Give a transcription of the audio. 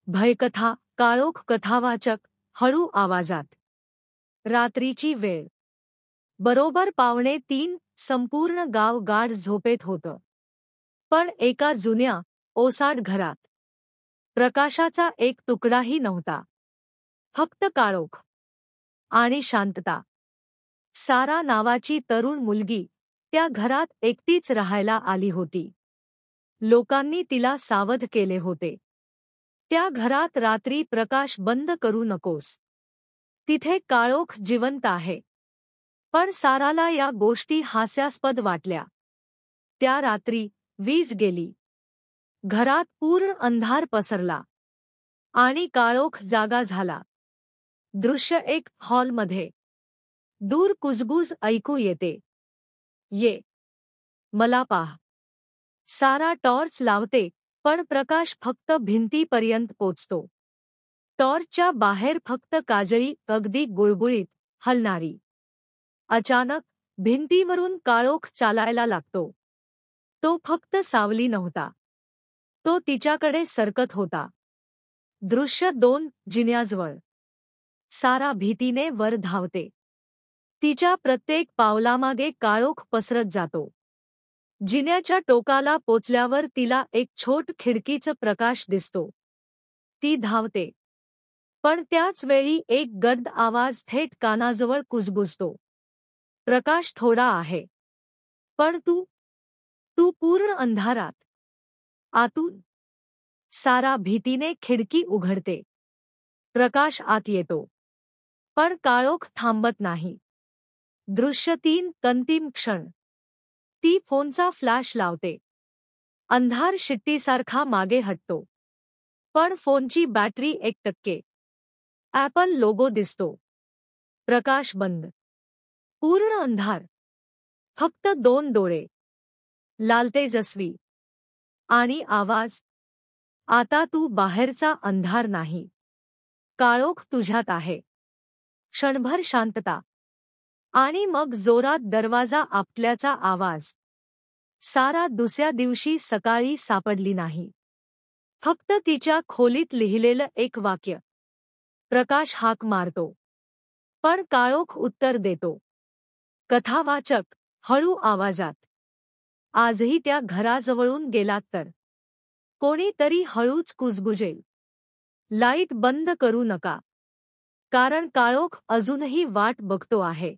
भयकथा, काळोख कथावाचक, हळू आवाजात. रात्रीची वेळ. बरोबर 2:45. संपूर्ण गाव गाढ झोपेत होतं. पण एका जुन्या, ओसाड घरात प्रकाशाचा एक तुकडाही नव्हता. फक्त काळोख आणि शांतता. सारा नावाची तरुण मुलगी त्या घरात एकटीच राहायला आली होती. लोकांनी तिला सावध केले होते. त्या घरात रात्री प्रकाश बंद करू नकोस. तिथे काळोख जिवंत आहे. पण साराला या गोष्टी हास्यास्पद वाटल्या. त्या रात्री वीज गेली. घरात पूर्ण अंधार पसरला आणि काळोख जागा झाला. दृश्य एक हॉलमध्ये. दूर कुजबूज ऐकू येते. ये, मला पाह. सारा टॉर्च लावते, पण प्रकाश फक्त भिंतीपर्यंत पोचतो. टॉर्चच्या बाहेर फक्त काजळी, अगदी गुळगुळीत, हलणारी. अचानक भिंतीवरून काळोख चालायला लागतो. तो फक्त सावली नव्हता. तो तिच्याकडे सरकत होता. दृश्य 2. जिन्याजवळ. सारा भीतीने वर धावते. तिच्या प्रत्येक पावलामागे काळोख पसरत जातो. जिन्याच्या टोकाला पोचल्यावर तिला एक छोट खिडकीचा प्रकाश दिसतो. ती धावते. पण त्याच वेळी एक गडद आवाज थेट कानाजवळ कुजबुजतो. प्रकाश थोडा आहे. पण तू पूर्ण अंधारात. आतून. सारा भीतीने खिडकी उघडते. प्रकाश आत येतो. पण काळोख थांबत नाही. दृश्य 3. अंतिम क्षण. ती फोनचा फ्लॅश लावते. अंधार शिट्टीसारखा मागे हटतो. पण फोनची बॅटरी 1%. ॲपल लोगो दिसतो. प्रकाश बंद. पूर्ण अंधार. फक्त 2 डोळे. लालतेजस्वी. आणि आवाज. आता तू बाहेरचा अंधार नाही. काळोख तुझ्यात आहे. क्षणभर शांतता. आणि मग जोरात दरवाजा आपटल्याचा आवाज. सारा दुसऱ्या दिवशी सकाळी सापडली नाही. फक्त तिच्या खोलीत लिहिलेलं एक वाक्य. प्रकाश हाक मारतो. पण काळोख उत्तर देतो. कथावाचक, हळू आवाजात. आजही त्या घराजवळून गेलात तर कोणीतरी हळूच कुजबुजेल. लाईट बंद करू नका. कारण काळोख अजूनही वाट बघतो आहे.